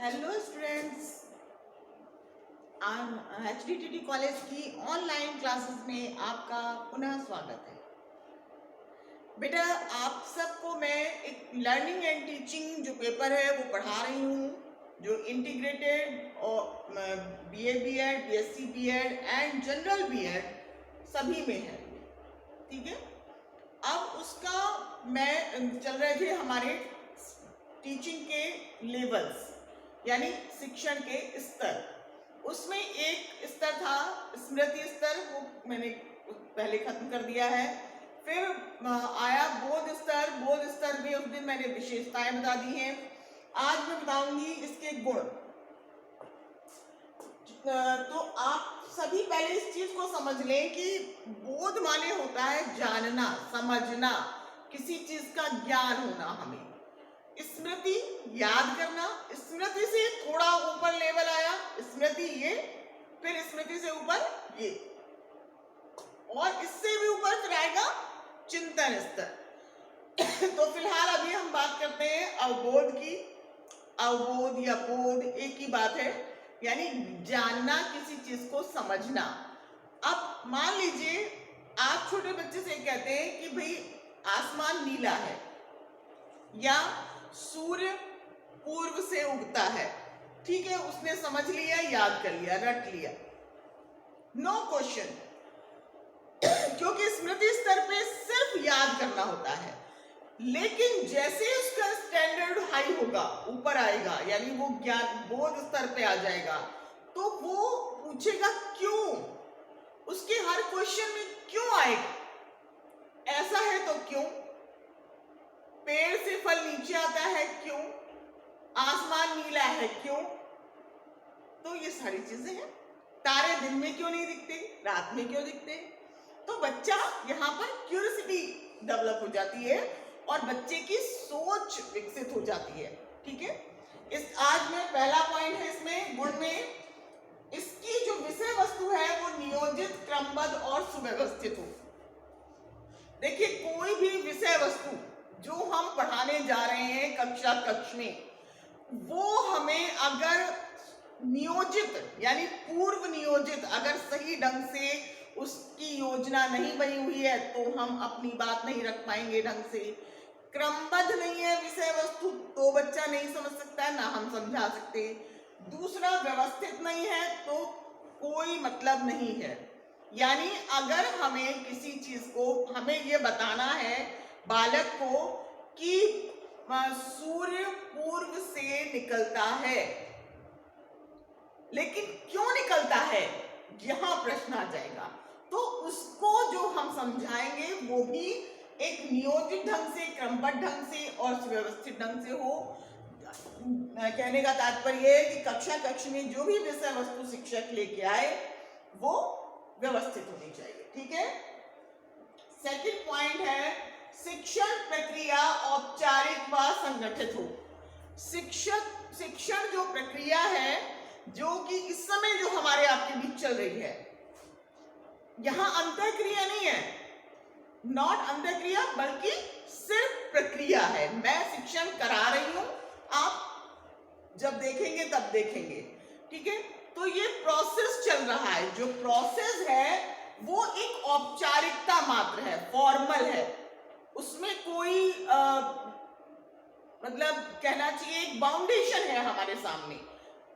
Hello students, HDTT college की online classes में आपका पुनः स्वागत है। बेटा, आप सबको मैं एक लर्निंग एंड टीचिंग जो पेपर है वो पढ़ा रही हूँ, जो इंटीग्रेटेड और BA BEd, BSc BEd and general BEd सभी में है। ठीक है, अब उसका मैं चल रहे थे हमारे टीचिंग के लेवल्स, यानी शिक्षण के स्तर। उसमें एक स्तर था स्मृति स्तर, वो मैंने पहले खत्म कर दिया है। फिर आया बोध स्तर। बोध स्तर में उस दिन मैंने विशेषताएं बता दी हैं। आज मैं बताऊंगी इसके गुण। तो आप सभी पहले इस चीज को समझ लें कि बोध माने होता है जानना, समझना, किसी चीज का ज्ञान होना हमें। स्मृति याद करना, स्मृति से थोड़ा ऊपर लेवल आया स्मृति ये, फिर स्मृति से ऊपर ये, और इससे भी ऊपर फिर आएगा चिंतन स्तर। तो फिलहाल अभी हम बात करते हैं अवबोध की। अवबोध या बोध एक ही बात है, यानी जानना, किसी चीज को समझना। अब मान लीजिए आप छोटे बच्चे से कहते हैं कि भाई आसमान नीला है या सूर्य पूर्व से उगता है। ठीक है, उसने समझ लिया, याद कर लिया, रट लिया, नो क्वेश्चन, क्योंकि स्मृति स्तर पे सिर्फ याद करना होता है। लेकिन जैसे उसका स्टैंडर्ड हाई होगा, ऊपर आएगा, यानी वो ज्ञान बोध स्तर पे आ जाएगा, तो वो पूछेगा क्यों, उसके हर क्वेश्चन में क्यों आएगा। ऐसा है तो क्यों, पेड़ से फल नीचे आता है क्यों, आसमान नीला है क्यों। तो ये सारी चीजें हैं। तारे दिन में क्यों नहीं दिखते, रात में क्यों दिखते। तो बच्चा यहाँ पर क्यूरियोसिटी डेवलप हो जाती है और बच्चे की सोच विकसित हो जाती है। ठीक है, इस आज में पहला पॉइंट है इसमें गुण में, इसकी जो विषय वस्तु है वो नियोजित, क्रमबद्ध और सुव्यवस्थित हो। देखिए, कोई भी विषय वस्तु जो हम पढ़ाने जा रहे हैं कक्ष में, वो हमें अगर नियोजित यानी पूर्व नियोजित, अगर सही ढंग से उसकी योजना नहीं बनी हुई है तो हम अपनी बात नहीं रख पाएंगे ढंग से। क्रमबद्ध नहीं है विषय वस्तु तो बच्चा नहीं समझ सकता, ना हम समझा सकते। दूसरा, व्यवस्थित नहीं है तो कोई मतलब नहीं है। यानी अगर हमें किसी चीज को हमें ये बताना है बालक को कि सूर्य पूर्व से निकलता है, लेकिन क्यों निकलता है, यहां प्रश्न आ जाएगा। तो उसको जो हम समझाएंगे वो भी एक नियोजित ढंग से, क्रमबद्ध ढंग से और सुव्यवस्थित ढंग से हो। कहने का तात्पर्य है कि कक्ष में जो भी विषय वस्तु शिक्षक लेके आए वो व्यवस्थित होनी चाहिए। ठीक है, सेकंड पॉइंट है शिक्षण प्रक्रिया औपचारिक व संगठित हो। शिक्षण जो प्रक्रिया है, जो कि इस समय जो हमारे आपके बीच चल रही है, यहां अंतःक्रिया नहीं है, नॉट अंतःक्रिया, बल्कि सिर्फ प्रक्रिया है। मैं शिक्षण करा रही हूं, आप जब देखेंगे तब देखेंगे। ठीक है, तो ये प्रोसेस चल रहा है। जो प्रोसेस है वो एक औपचारिकता मात्र है, फॉर्मल है, उसमें कोई मतलब कहना चाहिए एक बाउंडेशन है हमारे सामने,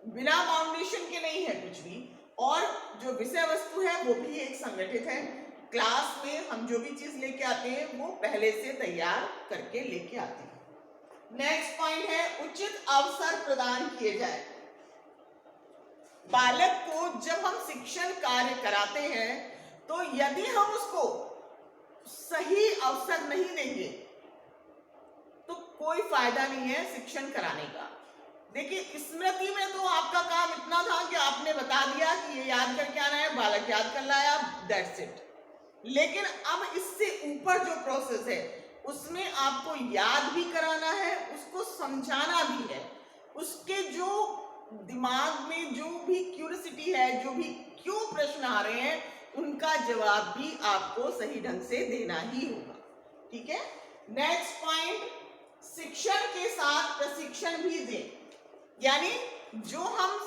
बिना बाउंडेशन के नहीं है कुछ भी। और जो विषय वस्तु है वो भी एक संगठित है। क्लास में हम जो भी चीज लेके आते हैं वो पहले से तैयार करके लेके आते हैं। नेक्स्ट पॉइंट है उचित अवसर प्रदान किए जाए। बालक को जब हम शिक्षण कार्य कराते हैं तो यदि हम उसको सही अवसर नहीं देंगे तो कोई फायदा नहीं है शिक्षण कराने का। देखिए, स्मृति में तो आपका काम इतना था कि आपने बता दिया कि ये याद करके आना है, बालक याद कर लाया, दैट्स इट। लेकिन अब इससे ऊपर जो प्रोसेस है उसमें आपको याद भी कराना है, उसको समझाना भी है, उसके जो दिमाग में जो भी क्यूरियोसिटी है, जो भी क्यों प्रश्न आ रहे हैं, उनका जवाब भी आपको सही ढंग से देना ही होगा। ठीक है, नेक्स्ट पॉइंट, शिक्षण के साथ प्रशिक्षण भी दें। यानी जो हम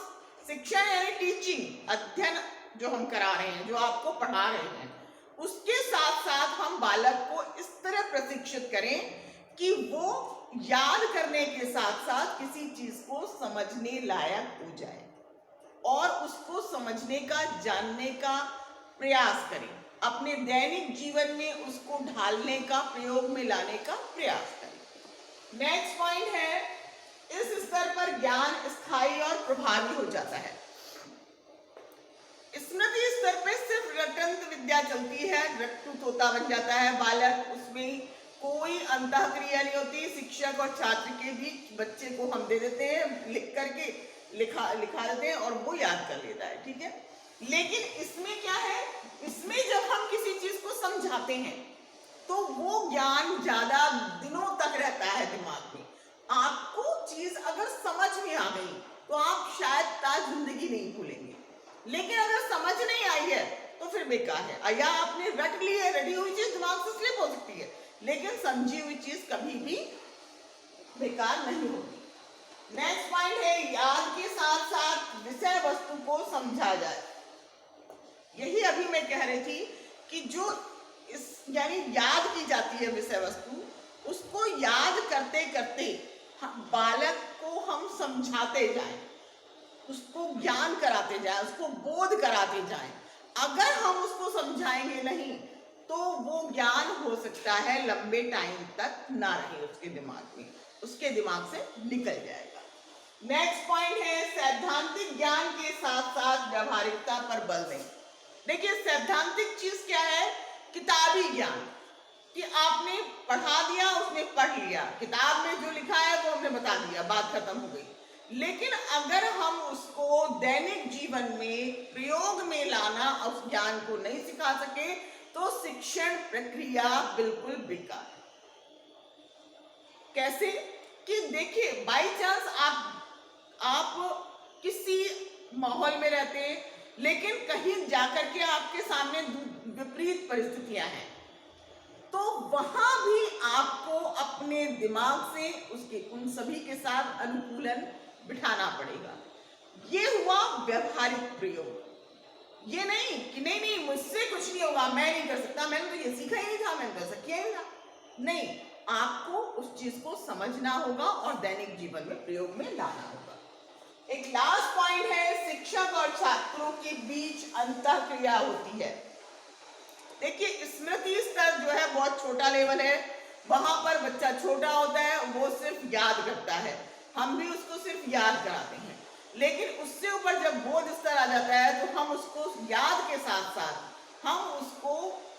शिक्षण यानी टीचिंग अध्ययन जो हम करा रहे हैं, जो आपको पढ़ा रहे हैं, उसके साथ साथ हम बालक को इस तरह प्रशिक्षित करें कि वो याद करने के साथ साथ किसी चीज को समझने लायक हो जाए और उसको समझने का, जानने का प्रयास करें, अपने दैनिक जीवन में उसको ढालने का, प्रयोग में लाने का प्रयास करें। नेक्स्ट पॉइंट है, इस स्तर पर ज्ञान स्थायी और प्रभावी हो जाता है। स्मृति स्तर पे सिर्फ रटंत विद्या चलती है, रट्टू तोता बन जाता है बालक, उसमें कोई अंतःक्रिया नहीं होती। शिक्षक और छात्र के बीच बच्चे को हम दे देते हैं, लिख करके लिखा देते हैं और वो याद कर लेता है, ठीक है। लेकिन इसमें क्या है, इसमें जब हम किसी चीज को समझाते हैं तो वो ज्ञान ज्यादा दिनों तक रहता है दिमाग में। आपको चीज अगर समझ में आ गई तो आप शायद ताज जिंदगी नहीं भूलेंगे, लेकिन अगर समझ नहीं आई है तो फिर बेकार है। या आपने रट ली है, रटी हुई चीज दिमाग से स्लिप हो सकती है, लेकिन समझी हुई चीज कभी भी बेकार नहीं होगी। नेक्स्ट पॉइंट है, याद के साथ साथ विषय वस्तु को समझा जाए। यही अभी मैं कह रही थी कि जो इस यानी याद की जाती है विषय वस्तु, उसको याद करते करते बालक को हम समझाते जाएं, उसको ज्ञान कराते जाएं, उसको बोध कराते जाएं। अगर हम उसको समझाएंगे नहीं तो वो ज्ञान हो सकता है लंबे टाइम तक ना रहे उसके दिमाग में, उसके दिमाग से निकल जाएगा। नेक्स्ट पॉइंट है, सैद्धांतिक ज्ञान के साथ साथ व्यवहारिकता पर बल दें। देखिए सैद्धांतिक चीज क्या है, किताबी ज्ञान कि आपने पढ़ा दिया, उसने पढ़ लिया, किताब में जो लिखा है वो हमने बता दिया, बात खत्म हो गई। लेकिन अगर हम उसको दैनिक जीवन में प्रयोग में लाना, उस ज्ञान को नहीं सिखा सके तो शिक्षण प्रक्रिया बिल्कुल बेकार है। कैसे कि देखिए बाई चांस आप किसी माहौल में रहते हैं, लेकिन कहीं जाकर के आपके सामने विपरीत परिस्थितियां हैं, तो वहां भी आपको अपने दिमाग से उसके उन सभी के साथ अनुकूलन बिठाना पड़ेगा। ये हुआ व्यवहारिक प्रयोग। ये नहीं कि नहीं मुझसे कुछ नहीं होगा, मैं नहीं कर सकता, मैंने तो ये सीखा ही नहीं था, मैंने तो ऐसा किया ही था। नहीं, आपको उस चीज को समझना होगा और दैनिक जीवन में प्रयोग में लाना होगा। एक लास्ट पॉइंट है, शिक्षक और छात्रों के बीच अंतःक्रिया होती है। देखिए स्मृति स्तर जो है बहुत छोटा लेवल है, वहां पर बच्चा छोटा होता है, वो सिर्फ याद करता है, हम भी उसको सिर्फ याद कराते हैं। लेकिन उससे ऊपर जब बोध स्तर आ जाता है तो हम उसको याद के साथ साथ हम उसको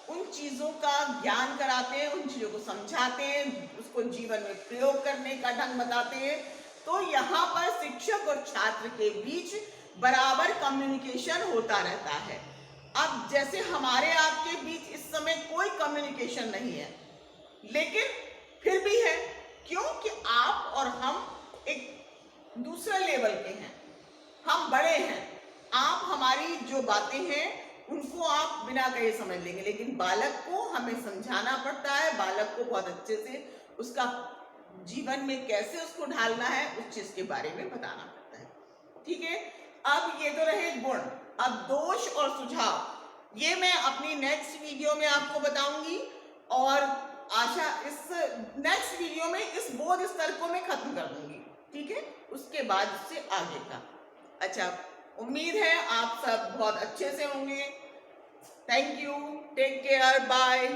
उन चीजों का ज्ञान कराते हैं, उन चीजों को समझाते हैं, उसको जीवन में प्रयोग करने का ढंग बताते हैं। तो यहाँ पर शिक्षक और छात्र के बीच बराबर कम्युनिकेशन होता रहता है। अब जैसे हमारे आपके बीच इस समय कोई कम्युनिकेशन नहीं है, लेकिन फिर भी है, क्योंकि आप और हम एक दूसरे लेवल के हैं, हम बड़े हैं। आप हमारी जो बातें हैं उनको आप बिना कहे समझ लेंगे, लेकिन बालक को हमें समझाना पड़ता है, बालक को बहुत अच्छे से उसका जीवन में कैसे उसको ढालना है उस चीज के बारे में बताना पड़ता है, ठीक है। अब ये तो रहे गुण, अब दोष और सुझाव ये मैं अपनी नेक्स्ट वीडियो में आपको बताऊंगी, और आशा इस नेक्स्ट वीडियो में इस बोध स्तर को मैं खत्म कर दूंगी, ठीक है, उसके बाद उससे आगे का। अच्छा, उम्मीद है आप सब बहुत अच्छे से होंगे। Thank you, take care, bye.